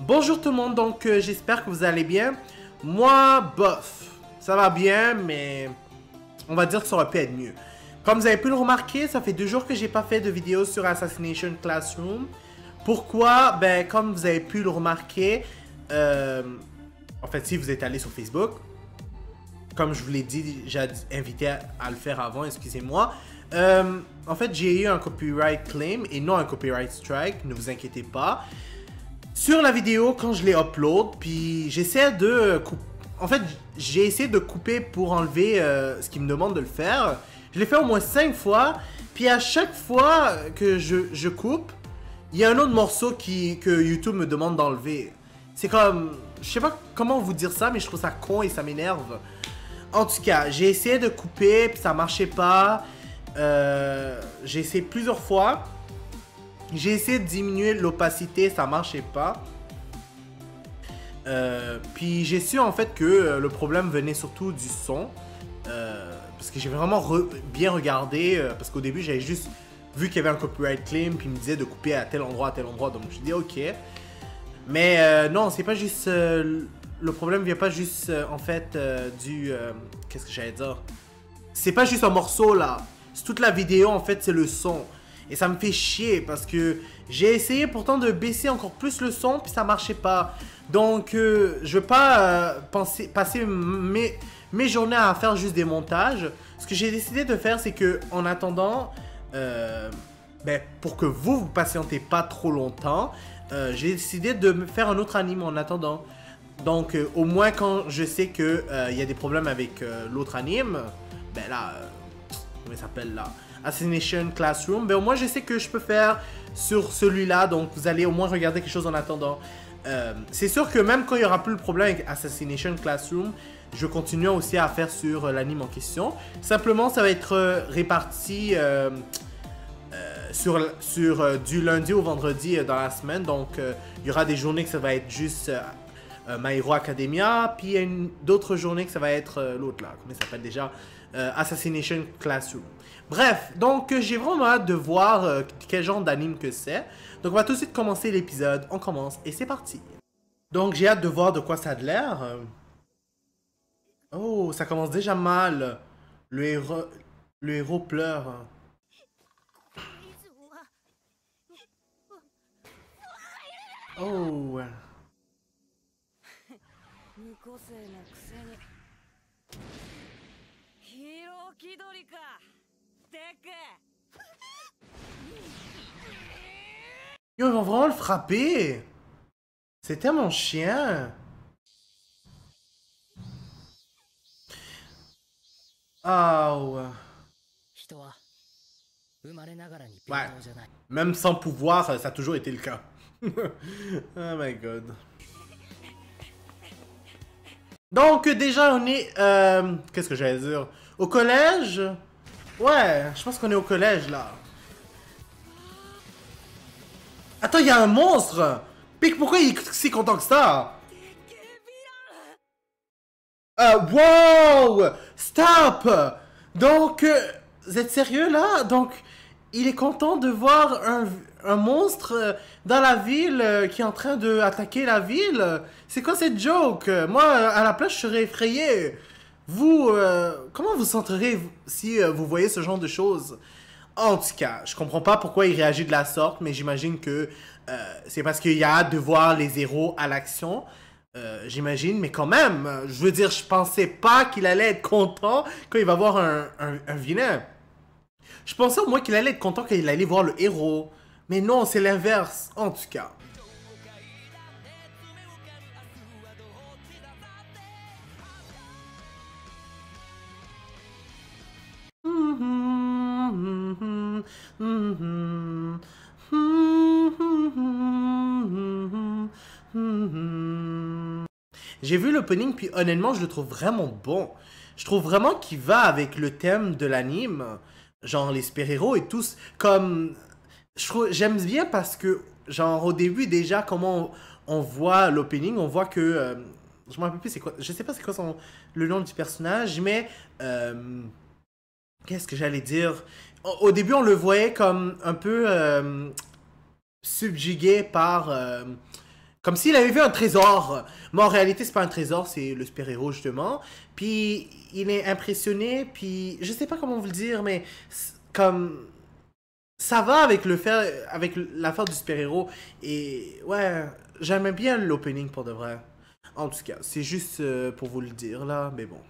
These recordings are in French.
Bonjour tout le monde, donc j'espère que vous allez bien. Moi, bof, ça va bien, mais on va dire que ça aurait pu être mieux. Comme vous avez pu le remarquer, ça fait 2 jours que j'ai pas fait de vidéo sur Assassination Classroom. Pourquoi? Ben, comme vous avez pu le remarquer, en fait, si vous êtes allé sur Facebook, comme je vous l'ai dit, j'ai invité à le faire avant, excusez-moi. En fait, j'ai eu un copyright claim et non un copyright strike, ne vous inquiétez pas. Sur la vidéo, quand je l'ai upload, puis j'essaie de couper. En fait, j'ai essayé de couper pour enlever ce qu'il me demande de le faire. Je l'ai fait au moins 5 fois, puis à chaque fois que je coupe, il y a un autre morceau que YouTube me demande d'enlever. C'est comme... Je sais pas comment vous dire ça, mais je trouve ça con et ça m'énerve. En tout cas, j'ai essayé de couper, puis ça marchait pas. J'ai essayé plusieurs fois. J'ai essayé de diminuer l'opacité, ça marchait pas. Puis j'ai su en fait que le problème venait surtout du son. Parce que j'ai vraiment bien regardé. Parce qu'au début, j'avais juste vu qu'il y avait un copyright claim, puis il me disait de couper à tel endroit, à tel endroit. Donc je dis ok. Mais non, c'est pas juste... le problème vient pas juste en fait du... Qu'est-ce que j'allais dire? C'est pas juste un morceau là. C'est toute la vidéo en fait, c'est le son. Et ça me fait chier parce que j'ai essayé pourtant de baisser encore plus le son puis ça marchait pas. Donc je veux pas passer mes journées à faire juste des montages. Ce que j'ai décidé de faire c'est que en attendant, ben, pour que vous patientez pas trop longtemps, j'ai décidé de me faire un autre anime en attendant. Donc au moins quand je sais que y a des problèmes avec l'autre anime, ben là, comment il s'appelle là? Assassination Classroom, ben au moins je sais que je peux faire sur celui-là, donc vous allez au moins regarder quelque chose en attendant. C'est sûr que même quand il n'y aura plus le problème avec Assassination Classroom, je continue aussi à faire sur l'anime en question. Simplement, ça va être réparti sur du lundi au vendredi dans la semaine, donc il y aura des journées que ça va être juste My Hero Academia, puis il y a d'autres journées que ça va être l'autre là, comment ça s'appelle déjà? Assassination Classroom. Bref, donc j'ai vraiment hâte de voir quel genre d'anime que c'est. Donc on va tout de suite commencer l'épisode. On commence et c'est parti. Donc j'ai hâte de voir de quoi ça a de l'air. Oh, ça commence déjà mal. Le héros pleure. Oh. Yo, ils vont vraiment le frapper. C'était mon chien. Oh. Ouais. Même sans pouvoir, ça a toujours été le cas. Oh my god. Donc déjà on est... qu'est-ce que j'allais dire? Au collège? Ouais, je pense qu'on est au collège là. Attends, il y a un monstre! Pic, pourquoi il est si content que ça? Wow! Stop! Donc, vous êtes sérieux là? Donc, il est content de voir un monstre dans la ville qui est en train d'attaquer la ville? C'est quoi cette joke? Moi, à la place, je serais effrayé. Vous, comment vous sentirez si vous voyez ce genre de choses? En tout cas, je comprends pas pourquoi il réagit de la sorte, mais j'imagine que c'est parce qu'il a hâte de voir les héros à l'action. J'imagine, mais quand même, je veux dire, je pensais pas qu'il allait être content quand il va voir un vilain. Je pensais au moins qu'il allait être content quand il allait voir le héros. Mais non, c'est l'inverse, en tout cas. J'ai vu l'opening, puis honnêtement, je le trouve vraiment bon. Je trouve vraiment qu'il va avec le thème de l'anime. Genre les super-héros et tous. Comme. J'aime bien parce que, genre, au début, déjà, comment on voit l'opening, on voit que. Je me rappelle plus c'est quoi. Je sais pas c'est quoi le nom du personnage, mais. Qu'est-ce que j'allais dire? Au début, on le voyait comme un peu subjugué par Comme s'il avait vu un trésor. Mais en réalité, c'est pas un trésor, c'est le super-héros, justement. Puis, il est impressionné, puis... Je sais pas comment vous le dire, mais... Comme... Ça va avec le fait... Avec l'affaire du super-héros. Et... Ouais, j'aimais bien l'opening, pour de vrai. En tout cas, c'est juste pour vous le dire, là. Mais bon.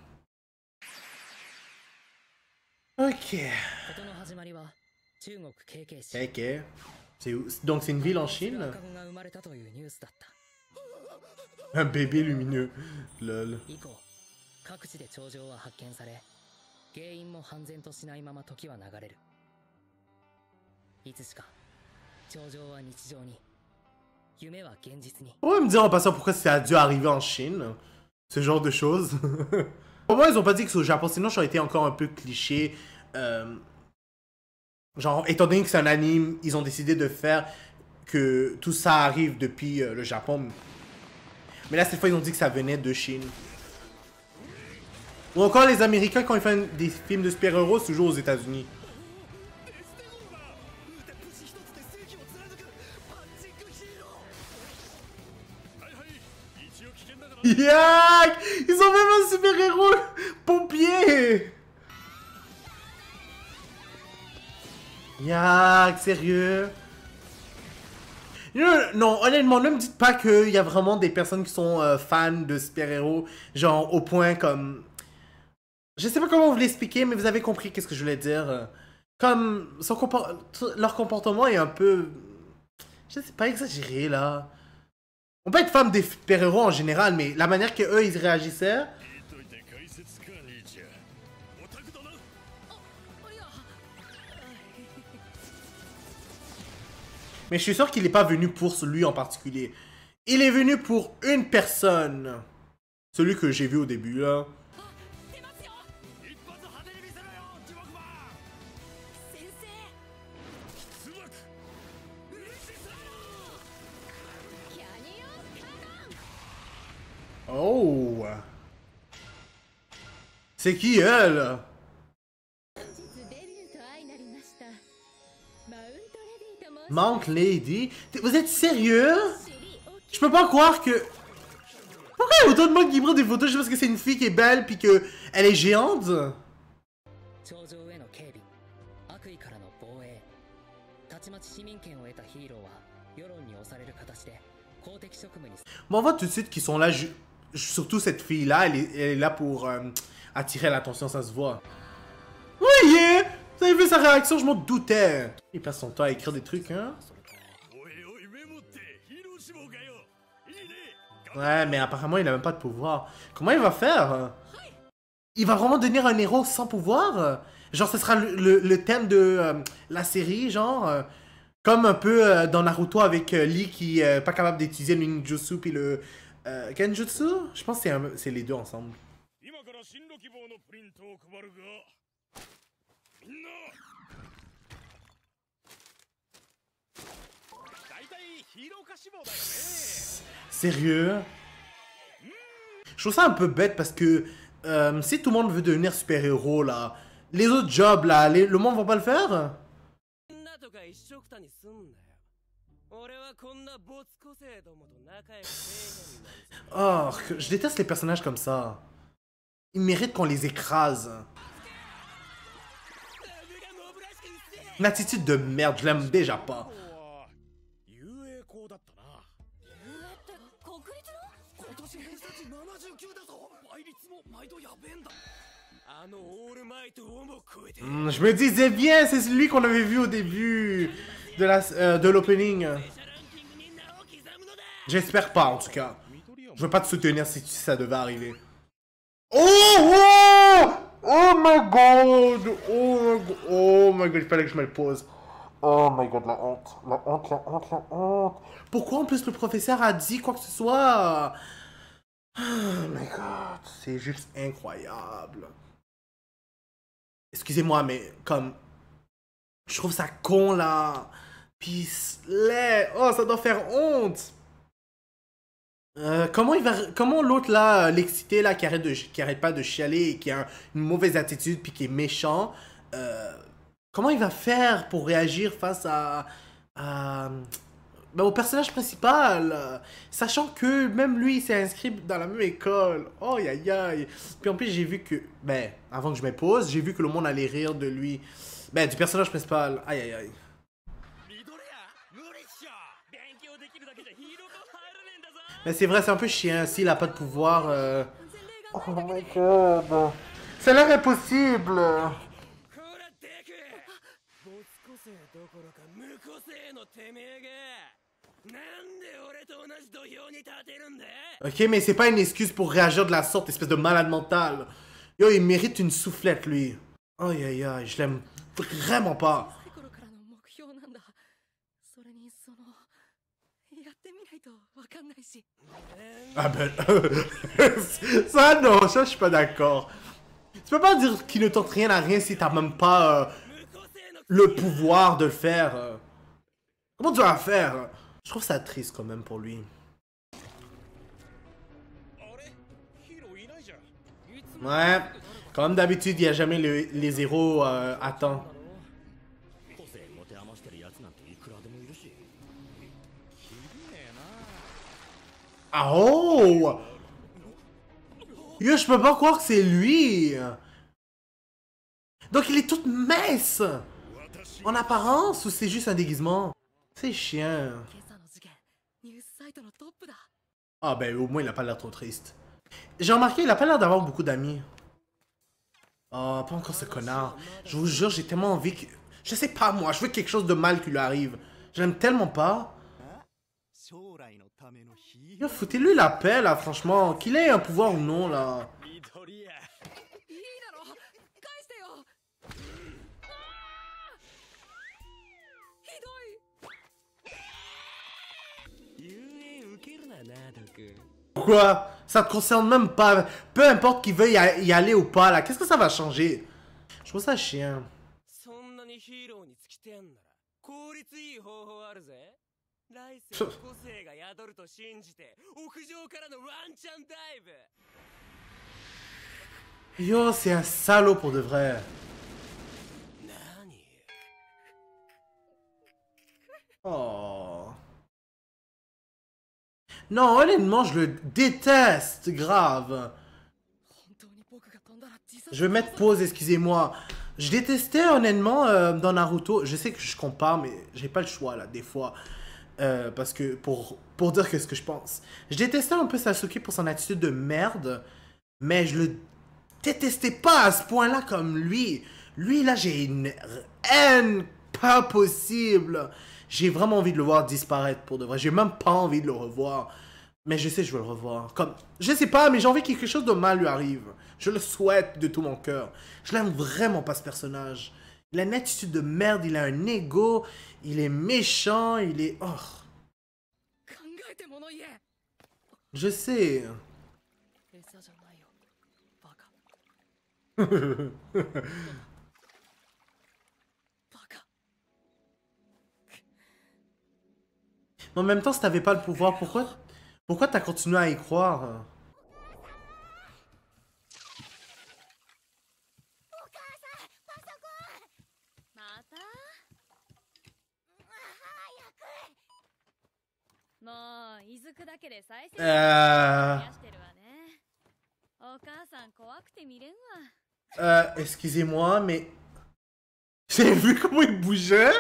Ok. Ok. Donc, c'est une ville en Chine? Un bébé lumineux. Lol. 各地で頂上は発見され、原因も判然としないまま時は流れる。いつしか頂上は日常に、夢は現実に。On va me dire en passant pourquoi ça a dû arriver en Chine, ce genre de choses. Au moins, ils ont pas dit que c'est au Japon, sinon ça aurait été encore un peu cliché. Genre, étant donné que c'est un anime, ils ont décidé de faire que tout ça arrive depuis le Japon. Mais là, cette fois, ils ont dit que ça venait de Chine. Ou encore les Américains, quand ils font des films de super-héros, c'est toujours aux États-Unis. Yak! Ils ont même un super-héros pompier! Yak, sérieux? Non, honnêtement, ne me dites pas qu'il y a vraiment des personnes qui sont fans de super-héros, genre au point comme... Je sais pas comment vous l'expliquer, mais vous avez compris qu'est-ce que je voulais dire. Comme leur comportement est un peu... Je sais pas, exagéré là. On peut être fan des super-héros en général, mais la manière qu'eux ils réagissaient... Mais je suis sûr qu'il n'est pas venu pour lui en particulier. Il est venu pour une personne. Celui que j'ai vu au début, là. Oh! C'est qui, elle? Mount Lady? Vous êtes sérieux? Je peux pas croire que... Pourquoi il y a autant de monde qui prend des photos juste parce que c'est une fille qui est belle puis que elle est géante? Bon, on voit tout de suite qu'ils sont là, surtout cette fille-là, elle est là pour attirer l'attention, ça se voit. Oui, yeah! Vous avez vu sa réaction, je m'en doutais. Il passe son temps à écrire des trucs, hein? Ouais, mais apparemment, il a même pas de pouvoir. Comment il va faire? Il va vraiment devenir un héros sans pouvoir? Genre, ce sera le thème de la série, genre... comme un peu dans Naruto avec Lee qui est pas capable d'utiliser le ninjutsu puis le... Genjutsu? Je pense que c'est les deux ensemble. Sérieux? Je trouve ça un peu bête parce que si tout le monde veut devenir super-héros là, les autres jobs là, le monde va pas le faire? Oh, je déteste les personnages comme ça. Ils méritent qu'on les écrase. Une attitude de merde, je l'aime déjà pas. Je me disais bien, c'est lui qu'on avait vu au début de l'opening. J'espère pas en tout cas. Je veux pas te soutenir si ça devait arriver. Oh! Oh! Oh my god! Oh my god! Oh my god, il fallait que je me le pose. Oh my god, la honte. La honte, la honte, la honte. Pourquoi en plus le professeur a dit quoi que ce soit? Oh my god, c'est juste incroyable. Excusez-moi, mais comme... Je trouve ça con, là. Pis, laid. Oh, ça doit faire honte. Comment l'autre, là, l'excité, là, qui arrête pas de chialer et qui a une mauvaise attitude puis qui est méchant, comment il va faire pour réagir face à ben, au personnage principal, sachant que même lui il s'est inscrit dans la même école. Oh aïe aïe aïe. Puis en plus j'ai vu que, ben avant que je me pose, j'ai vu que le monde allait rire de lui, ben du personnage principal. Aïe aïe aïe. Mais c'est vrai, c'est un peu chiant s'il a pas de pouvoir. Oh my god. Ça a l'air impossible. Ok, mais c'est pas une excuse pour réagir de la sorte, espèce de malade mental. Yo, il mérite une soufflette, lui. Aïe aïe aïe, je l'aime vraiment pas. Ah ben... ça non, ça je suis pas d'accord. Tu peux pas dire qu'il ne tente rien à rien si t'as même pas le pouvoir de le faire. Comment tu vas faire? Je trouve ça triste quand même pour lui. Ouais, comme d'habitude, il n'y a jamais les héros à temps. Ah oh! Yo, je peux pas croire que c'est lui! Donc il est toute mince! En apparence ou c'est juste un déguisement? C'est chiant. Ah ben au moins il a pas l'air trop triste. J'ai remarqué, il a pas l'air d'avoir beaucoup d'amis. Oh, pas encore ce connard. Je vous jure, j'ai tellement envie que... Je sais pas moi, je veux quelque chose de mal qui lui arrive. Je l'aime tellement pas. Yo, foutez-lui la paix là, franchement. Qu'il ait un pouvoir ou non là. Pourquoi? Ça te concerne même pas. Peu importe qu'il veuille y aller ou pas là. Qu'est-ce que ça va changer? Je trouve ça chiant. Yo, c'est un salaud pour de vrai. Oh. Non, honnêtement, je le déteste, grave. Je vais mettre pause, excusez-moi. Je détestais honnêtement dans Naruto. Je sais que je compare, mais j'ai pas le choix là, des fois. Parce que pour dire que ce que je pense. Je détestais un peu Sasuke pour son attitude de merde. Mais je le détestais pas à ce point-là comme lui. Lui, là, j'ai une haine pas possible. J'ai vraiment envie de le voir disparaître pour de vrai. J'ai même pas envie de le revoir. Mais je sais que je veux le revoir. Comme, je sais pas, mais j'ai envie que quelque chose de mal lui arrive. Je le souhaite de tout mon cœur. Je l'aime vraiment pas ce personnage. Il a une attitude de merde, il a un ego, il est méchant, il est... Oh. Je sais. Mais en même temps, si t'avais pas le pouvoir, pourquoi t'as continué à y croire? Excusez-moi, mais... J'ai vu comment il bougeait?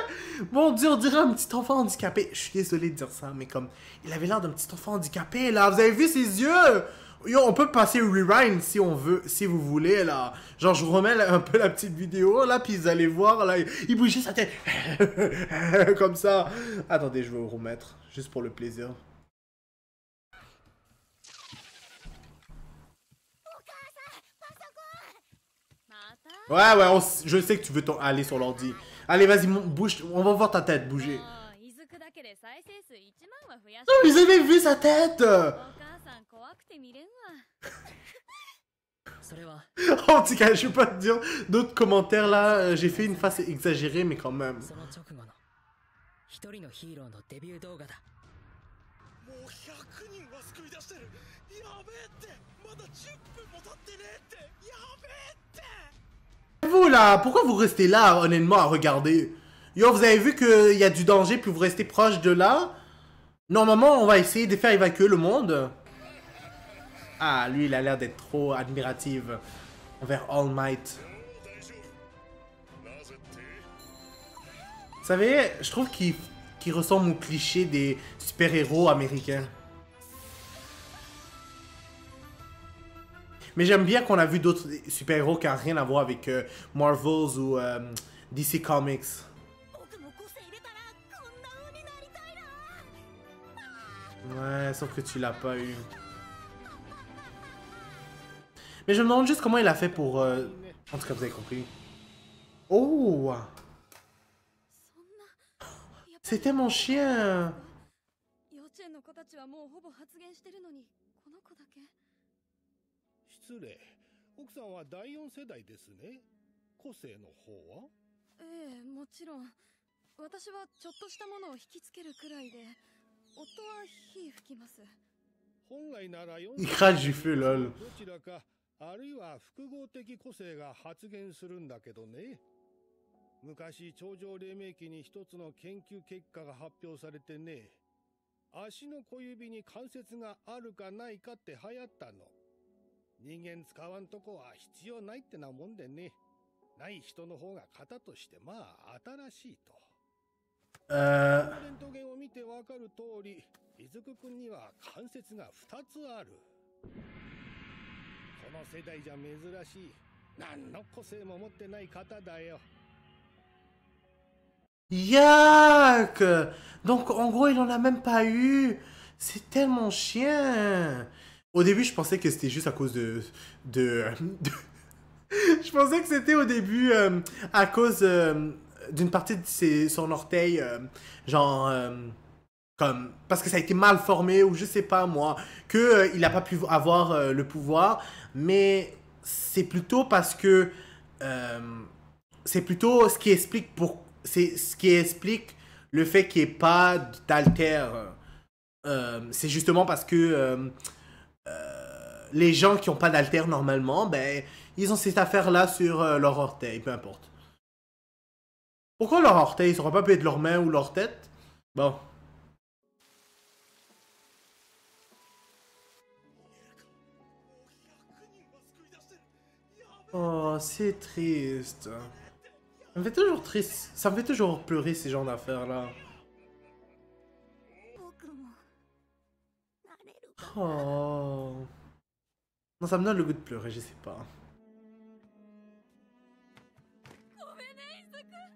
Mon Dieu, on dirait un petit enfant handicapé. Je suis désolé de dire ça, mais comme... Il avait l'air d'un petit enfant handicapé, là. Vous avez vu ses yeux? Yo, on peut passer rewind si on veut, si vous voulez, là. Genre, je vous remets un peu la petite vidéo, là, puis vous allez voir, là, il bougeait sa tête. Comme ça. Attendez, je vais vous remettre, juste pour le plaisir. Ouais, je sais que tu veux aller sur l'ordi. Allez, vas-y, bouge, on va voir ta tête bouger. Non, vous avez vu sa tête? En tout cas, je vais pas te dire d'autres commentaires là. J'ai fait une face exagérée, mais quand même. Vous là, pourquoi vous restez là honnêtement à regarder? Yo, vous avez vu qu'il y a du danger puis vous restez proche de là? Normalement, on va essayer de faire évacuer le monde. Ah, lui, il a l'air d'être trop admiratif envers All Might. Vous savez, je trouve qu'il ressemble au cliché des super-héros américains. Mais j'aime bien qu'on a vu d'autres super-héros qui n'ont rien à voir avec Marvels ou DC Comics. Ouais, sauf que tu l'as pas eu. Mais je me demande juste comment il a fait pour... En tout cas, vous avez compris. Oh! C'était mon chien! 失礼。奥さんは第4世代ですね。個性の方は？ええ、もちろん。私はちょっとしたものを引きつけるくらいで、夫は火吹きます。本来なら4 Il crache du feu, lol. どちらかあるいは複合的個性が発現するんだけどね。昔超常黎明期に一つの研究結果が発表されてね。足の小指に関節があるかないかって流行ったの。人間使わんとこは必要ないってなもんでね。ない人の方が型としてまあ新しいと。レントゲンを見てわかる通り、伊豆くんには関節が2つある。この世代じゃ珍しい。何の個性も持ってない型だよ。Yak! Donc, en gros, il en a même pas eu. C'est tellement chien. Au début, je pensais que c'était juste à cause Je pensais que c'était au début à cause d'une partie de son orteil, genre... comme... Parce que ça a été mal formé, ou je sais pas moi, que il a pas pu avoir le pouvoir. Mais c'est plutôt parce que... c'est plutôt ce qui explique c'est ce qui explique le fait qu'il n'y ait pas d'alter. C'est justement parce que les gens qui n'ont pas d'alter normalement, ben, ils ont cette affaire-là sur leur orteil, peu importe. Pourquoi leur orteil? Ça aurait pas pu être leur main ou leur tête? Bon. Oh, c'est triste. Ça me fait toujours triste. Ça me fait toujours pleurer ces genres d'affaires-là. Oh. Non, ça me donne le goût de pleurer, je sais pas.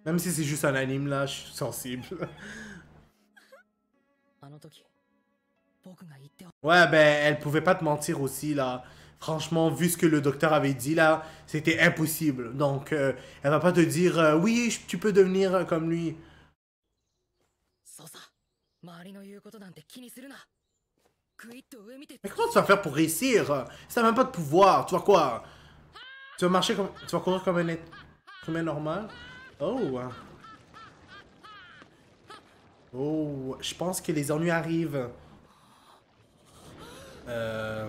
Même si c'est juste un anime, là, je suis sensible. Ouais, ben, elle pouvait pas te mentir aussi, là. Franchement, vu ce que le docteur avait dit, là, c'était impossible. Donc, elle va pas te dire, oui, tu peux devenir comme lui. Mais comment tu vas faire pour réussir? Si t'as même pas de pouvoir, tu vas quoi? Tu vas marcher comme... Tu vas courir comme un être humain normal? Oh! Oh, je pense que les ennuis arrivent. Je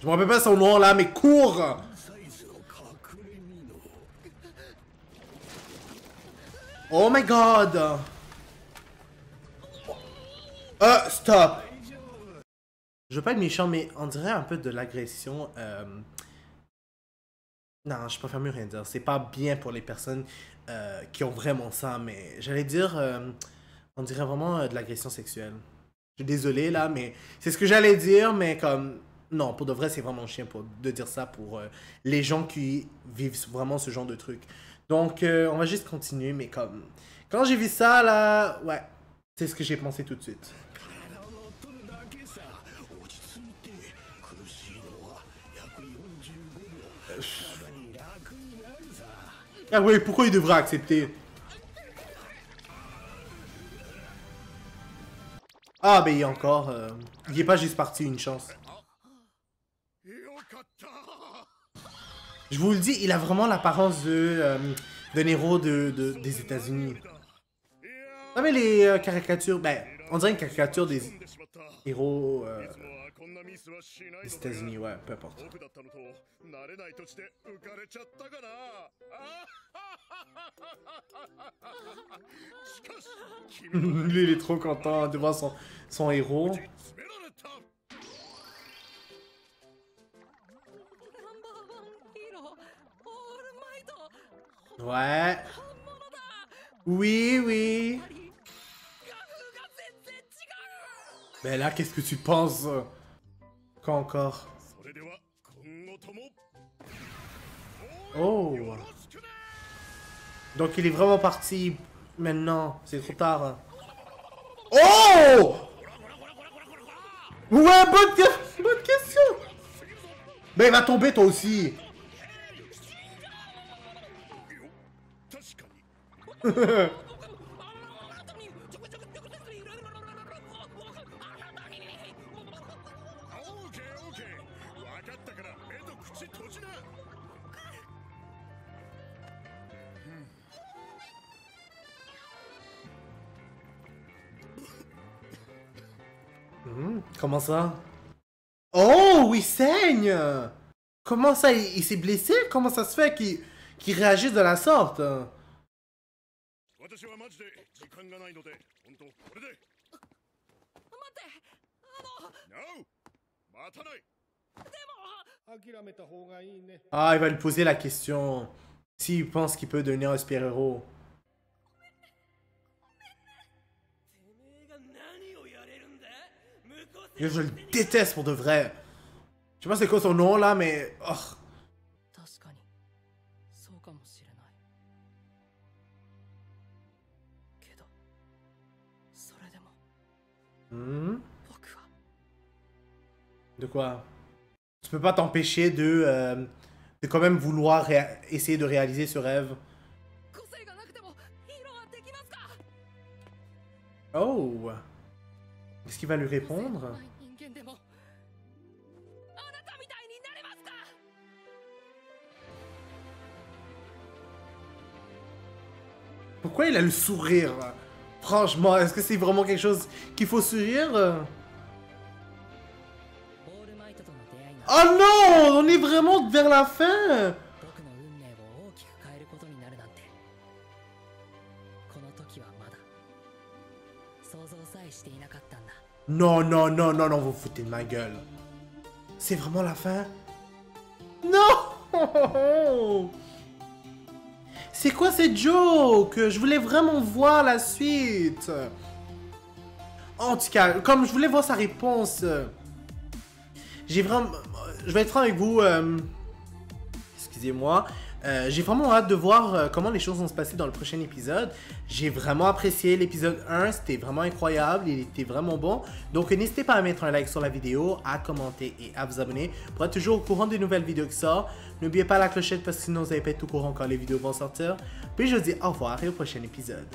me rappelle pas son nom là, mais cours! Oh my god! Stop! Je veux pas être méchant, mais on dirait un peu de l'agression. Non, je préfère mieux rien dire. C'est pas bien pour les personnes qui ont vraiment ça, mais j'allais dire, on dirait vraiment de l'agression sexuelle. Je suis désolé là, mais c'est ce que j'allais dire, mais comme... Non, pour de vrai, c'est vraiment chiant de dire ça pour les gens qui vivent vraiment ce genre de truc. Donc, on va juste continuer, mais comme... Quand j'ai vu ça, là... Ouais, c'est ce que j'ai pensé tout de suite. Ah oui, pourquoi il devrait accepter? Ah, ben il est encore... il est pas juste parti une chance. Je vous le dis, il a vraiment l'apparence d'un héros des États-Unis. Vous savez, les caricatures... Ben, on dirait une caricature des héros des États-Unis, ouais, peu importe. Lui, il est trop content de voir son héros. 詰められた。ナンバーワンヒーローオールマイト Ouais. 本物だ Oui, oui. やはり画風が全然違う Mais là, qu'est-ce que tu penses? Quoi encore? それでは今後とも Oh. よろしくね。 Donc il est vraiment parti maintenant. C'est trop tard. Hein. Oh! Ouais, bonne question. Mais il va tomber toi aussi. 確かに。 オーケーオーケー。分かったから目と口閉じな。 Comment ça? Oh, il saigne! Comment ça, il s'est blessé? Comment ça se fait qu'il réagisse de la sorte? 私はマジで時間がないので、本当これで。待って No! 待たない。諦めた方がいいね。 Ah, il va lui poser la question. S'il pense qu'il peut devenir un super-héros. てめえが何をやれるんだ向こう Je le déteste pour de vrai. Je sais pas c'est quoi son nom là, mais... Oh. 確かにそうかもしれないけどそれでも Hmm? 僕は De quoi? Tu peux pas t'empêcher de quand même vouloir essayer de réaliser ce rêve. 個性がなくてもヒーローはできますか Oh! Est-ce qu'il va lui 個性 répondre? のない人間でもあなたみたいになれますか Pourquoi il a le sourire? Franchement, est-ce que c'est vraiment quelque chose qu'il faut sourire? オールマイトとの出会いが Oh non! On est vraiment vers la fin! 僕の運命を大きく変えることになるなんてこの時はまだ想像さえしていなかったんだ Non, non, non, non, non, vous foutez de ma gueule. C'est vraiment la fin? Non! C'est quoi cette joke? Je voulais vraiment voir la suite. En tout cas, comme je voulais voir sa réponse, j'ai vraiment... Je vais être franc avec vous. Excusez-moi. J'ai vraiment hâte de voir comment les choses vont se passer dans le prochain épisode. J'ai vraiment apprécié l'épisode 1, c'était vraiment incroyable, il était vraiment bon. Donc n'hésitez pas à mettre un like sur la vidéo, à commenter et à vous abonner pour être toujours au courant des nouvelles vidéos qui sortent. N'oubliez pas la clochette parce que sinon vous n'allez pas être au courant quand les vidéos vont sortir. Puis je vous dis au revoir et au prochain épisode.